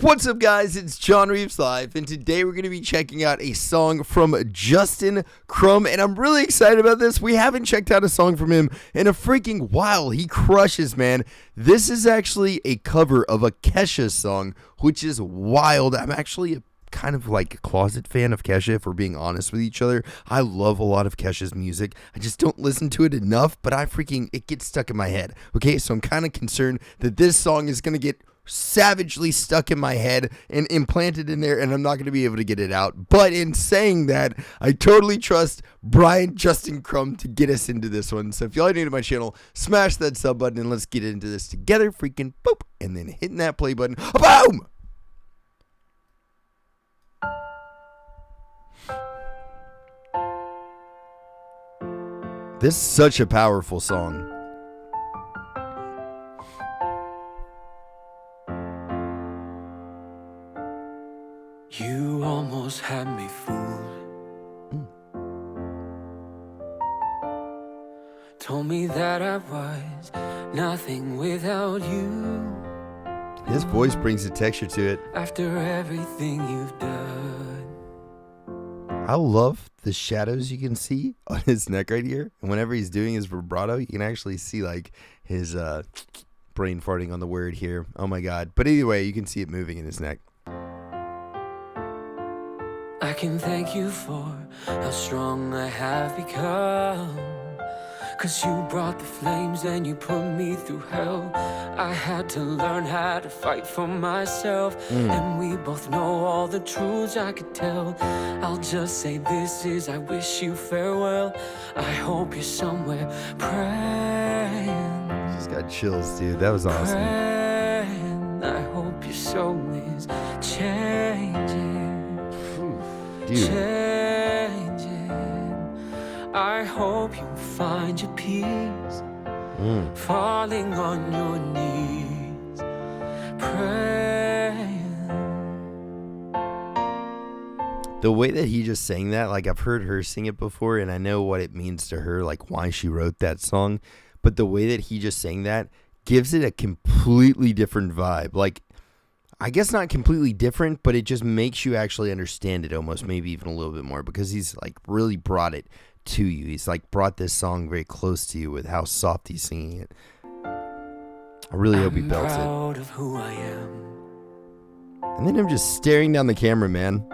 What's up, guys? It's JohnReavesLive, and today we're going to be checking out a song from Justin Crum, and I'm really excited about this. We haven't checked out a song from him in a freaking while. He crushes, man. This is actually a cover of a Kesha song, which is wild. I'm actually kind of like a closet fan of Kesha, if we're being honest with each other. I love a lot of Kesha's music. I just don't listen to it enough, but it gets stuck in my head. Okay, so I'm kind of concerned that this song is going to get savagely stuck in my head and implanted in there, and I'm not going to be able to get it out. But in saying that, I totally trust Justin Crum to get us into this one. So if y'all are new to my channel, smash that sub button and let's get into this together. Freaking boop, and then hitting that play button. Boom! This is such a powerful song. You almost had me fooled. Told me that I was nothing without you. His voice brings a texture to it. After everything you've done. I love the shadows you can see on his neck right here. And whenever he's doing his vibrato, you can actually see like his brain farting on the word here. Oh my God. But anyway, you can see it moving in his neck. I can thank you for how strong I have become. 'Cause you brought the flames and you put me through hell. I had to learn how to fight for myself. And we both know all the truths I could tell. I'll just say this is, I wish you farewell. I hope you're somewhere praying. Just got chills, dude. That was awesome. Praying. I hope your soul is changing. Dude. Changing. I hope you find your peace. Falling on your knees, praying. The way that he just sang that, like I've heard her sing it before, and I know what it means to her, like why she wrote that song. But the way that he just sang that gives it a completely different vibe. Like, I guess not completely different, but it just makes you actually understand it almost, maybe even a little bit more, because he's like really brought it to you. He's like brought this song very close to you with how soft he's singing it. I really hope he belts it. Proud of who I am. And then him just staring down the camera, man.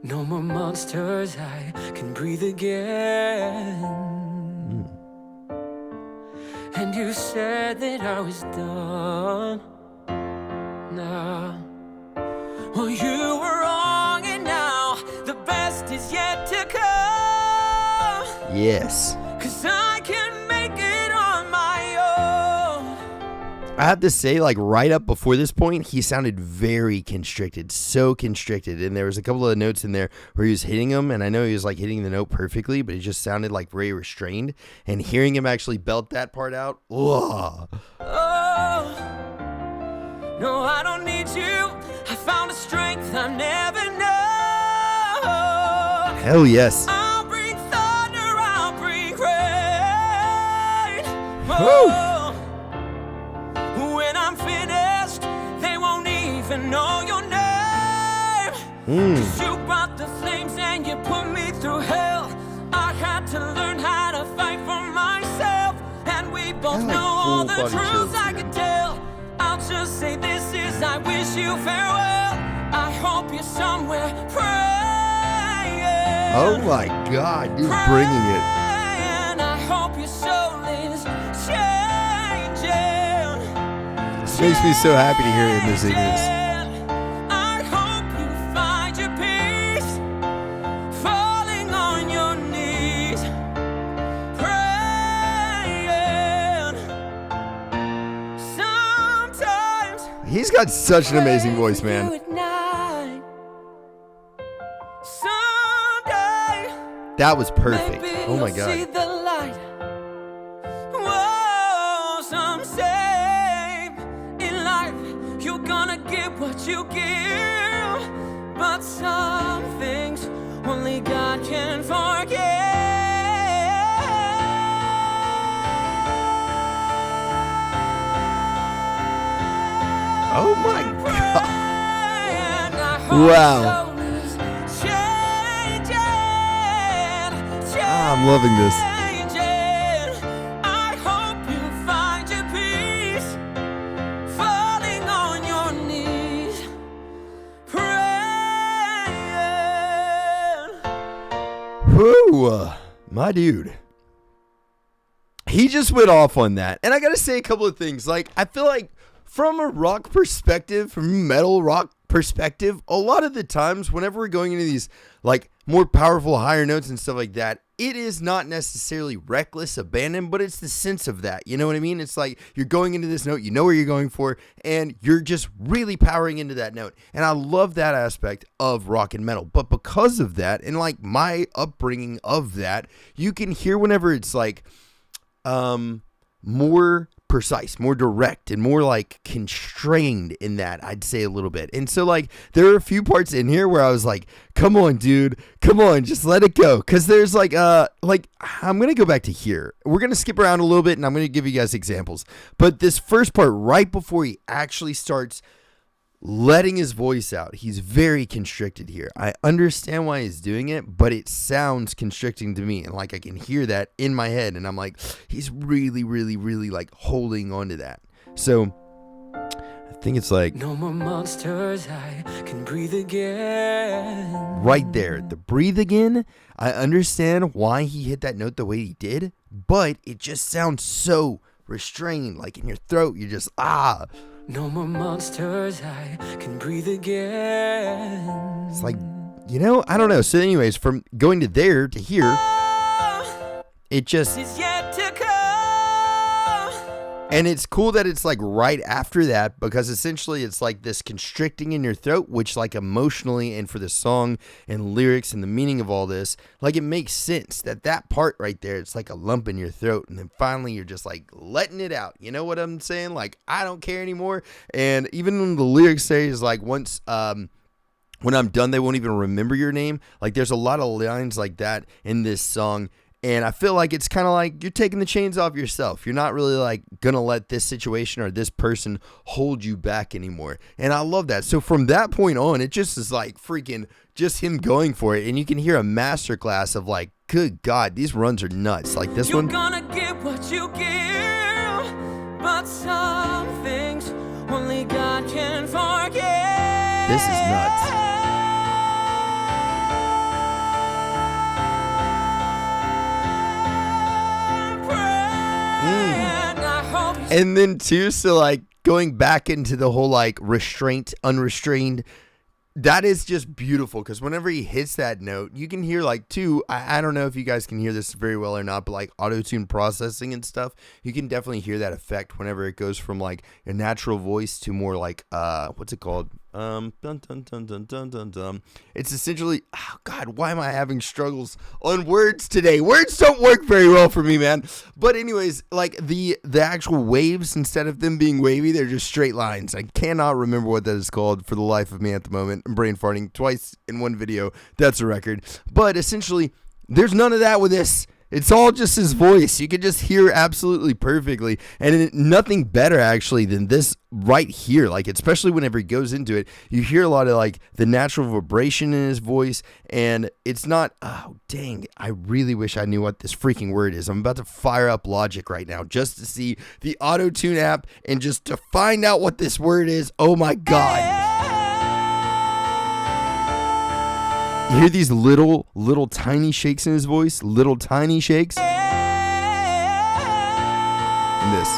No more monsters, I can breathe again. And you said that I was done. Now, well, you were wrong, and now the best is yet to come. Yes. 'Cause I can make it on my own. I have to say, like right up before this point, he sounded very constricted, so constricted. And there was a couple of notes in there where he was hitting them, and I know he was like hitting the note perfectly, but it just sounded like very restrained. And hearing him actually belt that part out, ugh. Oh, no, I don't need you. I found a strength I never know. Hell yes. I'll bring thunder, I'll bring rain. Woo. Oh, when I'm finished, they won't even know your name. 'Cause you brought the flames and you put me through hell. I had to learn how to fight for myself. And we both know all the truths I could tell. I'll just say this is, I wish you farewell. I hope you're somewhere praying. Oh my God, he's bringing it. And I hope your soul is changing. This makes me so happy to hear him sing this. I hope you find your peace. Falling on your knees, praying. Sometimes He's got such an amazing voice, man. That was perfect. Oh my God. See the light. Whoa, some say in life you're gonna get what you give, but some things only God can forgive. Oh my God. Wow. I'm loving this. I hope you find your peace, falling on your knees, praying. Whoo, my dude. He just went off on that. And I gotta say a couple of things. Like, I feel like from a rock perspective, from a metal rock perspective, a lot of the times whenever we're going into these like more powerful higher notes and stuff like that, it is not necessarily reckless abandon, but it's the sense of that. You know what I mean? It's like you're going into this note, you know where you're going for, and you're just really powering into that note. And I love that aspect of rock and metal. But because of that, and like my upbringing of that, you can hear whenever it's like more precise, more direct, and more like constrained in that, I'd say a little bit. And so like there are a few parts in here where I was like, come on, dude, come on, just let it go. Cause there's like I'm gonna go back to here. We're gonna skip around a little bit and I'm gonna give you guys examples. But this first part, right before he actually starts letting his voice out, he's very constricted here. I understand why he's doing it, but it sounds constricting to me, and like I can hear that in my head, and I'm like, he's really, really, really like holding on to that. So I think it's like no more monsters, I can breathe again. Right there, the breathe again. I understand why he hit that note the way he did, but it just sounds so restrained, like in your throat. You're just No more monsters, I can breathe again. It's like, you know, I don't know. So anyways, from going to there to here, it just It's yet to come. And it's cool that it's like right after that, because essentially it's like this constricting in your throat, which like emotionally and for the song and lyrics and the meaning of all this, like it makes sense that part right there, it's like a lump in your throat. And then finally you're just like letting it out. You know what I'm saying? Like, I don't care anymore. And even when the lyrics say is like, once, when I'm done, they won't even remember your name. Like there's a lot of lines like that in this song. And I feel like it's kind of like you're taking the chains off yourself. You're not really like going to let this situation or this person hold you back anymore. And I love that. So from that point on, it just is like freaking just him going for it. And you can hear a masterclass of like, good God, these runs are nuts. Like this one. You're gonna get what you give, but some things only God can forget. This is nuts. And then too, so like going back into the whole like restraint, unrestrained, that is just beautiful, because whenever he hits that note, you can hear like too, I don't know if you guys can hear this very well or not, but like auto-tune processing and stuff, you can definitely hear that effect whenever it goes from like a natural voice to more like what's it called? Dun, dun, dun, dun, dun, dun, dun. It's essentially, oh God, why am I having struggles on words today? Words don't work very well for me, man. But anyways, like the actual waves, instead of them being wavy, they're just straight lines. I cannot remember what that is called for the life of me at the moment. I'm brain farting twice in one video. That's a record. But essentially, there's none of that with this. It's all just his voice. You can just hear absolutely perfectly. And nothing better, actually, than this right here. Like, especially whenever he goes into it, you hear a lot of, like, the natural vibration in his voice. And it's not, oh, dang, I really wish I knew what this freaking word is. I'm about to fire up Logic right now just to see the auto-tune app and just to find out what this word is. Oh, my God. You hear these little tiny shakes in his voice, little tiny shakes. And this.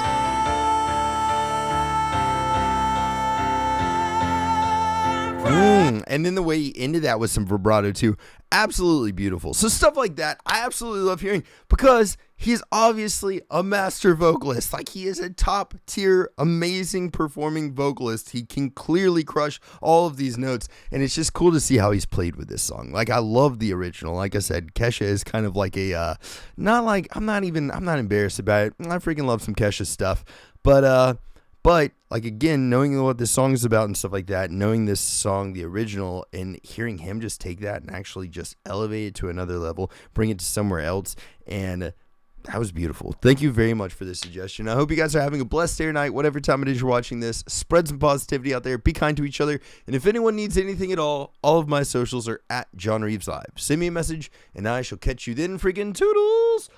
And then the way he ended that with some vibrato too. Absolutely beautiful. So stuff like that, I absolutely love hearing, because he's obviously a master vocalist. Like, he is a top tier, amazing performing vocalist. He can clearly crush all of these notes, and it's just cool to see how he's played with this song. Like, I love the original. Like I said, Kesha is kind of like a, not like, I'm not embarrassed about it. I freaking love some Kesha stuff. But like, again, knowing what this song is about and stuff like that, knowing this song, the original, and hearing him just take that and actually just elevate it to another level, bring it to somewhere else, and That was beautiful. Thank you very much for this suggestion. I hope you guys are having a blessed day or night, whatever time it is you're watching this. Spread some positivity out there. Be kind to each other. And if anyone needs anything at all of my socials are at JohnReavesLive. Send me a message, and I shall catch you then. Freaking toodles.